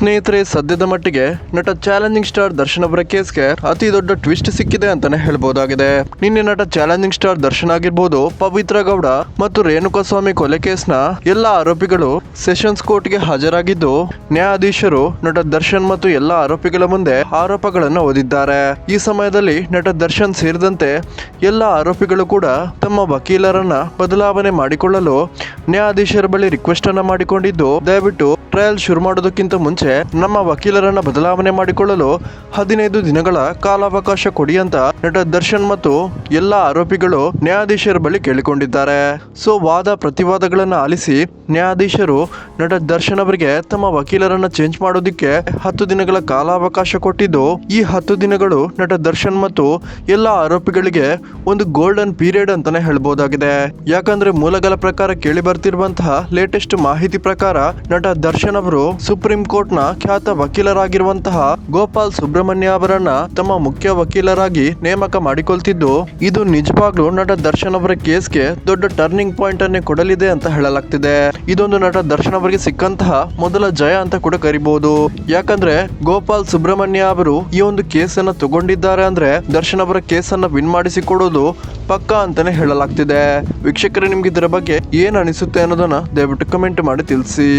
ಸ್ನೇಹಿತರೆ, ಸದ್ಯದ ಮಟ್ಟಿಗೆ ನಟ ಚಾಲೆಂಜಿಂಗ್ ಸ್ಟಾರ್ ದರ್ಶನ್ ಅವರ ಕೇಸ್ಗೆ ಅತಿ ದೊಡ್ಡ ಟ್ವಿಸ್ಟ್ ಸಿಕ್ಕಿದೆ ಅಂತಾನೆ ಹೇಳ್ಬಹುದಾಗಿದೆ. ನಿನ್ನೆ ನಟ ಚಾಲೆಂಜಿಂಗ್ ಸ್ಟಾರ್ ದರ್ಶನ್ ಆಗಿರ್ಬೋದು, ಪವಿತ್ರ ಗೌಡ ಮತ್ತು ರೇಣುಕಾಸ್ವಾಮಿ ಕೊಲೆ ಕೇಸ್ನ ಎಲ್ಲ ಆರೋಪಿಗಳು ಸೆಷನ್ಸ್ ಕೋರ್ಟ್ಗೆ ಹಾಜರಾಗಿದ್ದು, ನ್ಯಾಯಾಧೀಶರು ನಟ ದರ್ಶನ್ ಮತ್ತು ಎಲ್ಲ ಆರೋಪಿಗಳ ಮುಂದೆ ಆರೋಪಗಳನ್ನು ಓದಿದ್ದಾರೆ. ಈ ಸಮಯದಲ್ಲಿ ನಟ ದರ್ಶನ್ ಸೇರಿದಂತೆ ಎಲ್ಲ ಆರೋಪಿಗಳು ಕೂಡ ತಮ್ಮ ವಕೀಲರನ್ನ ಬದಲಾವಣೆ ಮಾಡಿಕೊಳ್ಳಲು ನ್ಯಾಯಾಧೀಶರ ಬಳಿ ರಿಕ್ವೆಸ್ಟ್ ಅನ್ನ ಮಾಡಿಕೊಂಡಿದ್ದು, ದಯವಿಟ್ಟು ಟ್ರಯಲ್ ಶುರು ಮಾಡೋದಕ್ಕಿಂತ ಮುಂಚೆ ನಮ್ಮ ವಕೀಲರನ್ನ ಬದಲಾವಣೆ ಮಾಡಿಕೊಳ್ಳಲು 15 ದಿನಗಳ ಕಾಲಾವಕಾಶ ಕೊಡಿ ಅಂತ ನಟ ದರ್ಶನ್ ಮತ್ತು ಎಲ್ಲ ಆರೋಪಿಗಳು ನ್ಯಾಯಾಧೀಶರ ಬಳಿ ಕೇಳಿಕೊಂಡಿದ್ದಾರೆ. ಸೊ ವಾದ ಪ್ರತಿವಾದಗಳನ್ನ ಆಲಿಸಿ ನ್ಯಾಯಾಧೀಶರು ನಟ ದರ್ಶನ್ ಅವರಿಗೆ ತಮ್ಮ ವಕೀಲರನ್ನ ಚೇಂಜ್ ಮಾಡೋದಿಕ್ಕೆ 10 ದಿನಗಳ ಕಾಲಾವಕಾಶ ಕೊಟ್ಟಿದ್ದು, ಈ 10 ದಿನಗಳು ನಟ ದರ್ಶನ್ ಮತ್ತು ಎಲ್ಲ ಆರೋಪಿಗಳಿಗೆ ಒಂದು ಗೋಲ್ಡನ್ ಪೀರಿಯಡ್ ಅಂತಾನೆ ಹೇಳ್ಬಹುದಾಗಿದೆ. ಯಾಕಂದ್ರೆ ಮೂಲಗಳ ಪ್ರಕಾರ ಕೇಳಿ ಬರ್ತಿರುವಂತಹ ಲೇಟೆಸ್ಟ್ ಮಾಹಿತಿ ಪ್ರಕಾರ ನಟ ದರ್ಶನ್ ಅವರು ಸುಪ್ರೀಂ ಕೋರ್ಟ್ ನ ಖ್ಯಾತ ವಕೀಲರಾಗಿರುವಂತಹ ಗೋಪಾಲ್ ಸುಬ್ರಹ್ಮಣ್ಯ ಅವರನ್ನ ತಮ್ಮ ಮುಖ್ಯ ವಕೀಲರಾಗಿ ನೇಮಕ ಮಾಡಿಕೊಳ್ತಿದ್ದು, ಇದು ನಿಜವಾಗ್ಲೂ ನಟ ದರ್ಶನ್ ಅವರ ಕೇಸ್ಗೆ ದೊಡ್ಡ ಟರ್ನಿಂಗ್ ಪಾಯಿಂಟ್ ಅನ್ನೇ ಕೊಡಲಿದೆ ಅಂತ ಹೇಳಲಾಗ್ತಿದೆ. ಇದೊಂದು ನಟ ದರ್ಶನ್ ಅವರಿಗೆ ಸಿಕ್ಕಂತಹ ಮೊದಲ ಜಯ ಅಂತ ಕೂಡ ಕರಿಬಹುದು. ಯಾಕಂದ್ರೆ ಗೋಪಾಲ್ ಸುಬ್ರಹ್ಮಣ್ಯ ಅವರು ಈ ಒಂದು ಕೇಸನ್ನ ತಗೊಂಡಿದ್ದಾರೆ ಅಂದ್ರೆ ದರ್ಶನ್ ಅವರ ಕೇಸನ್ನ ವಿನ್ ಮಾಡಿಸಿಕೊಡೋದು ಪಕ್ಕಾ ಅಂತಾನೆ ಹೇಳಲಾಗ್ತಿದೆ. ವೀಕ್ಷಕರೇ, ನಿಮ್ಗೆ ಇದರ ಬಗ್ಗೆ ಏನ್ ಅನಿಸುತ್ತೆ ಅನ್ನೋದನ್ನ ದಯವಿಟ್ಟು ಕಮೆಂಟ್ ಮಾಡಿ ತಿಳಿಸಿ.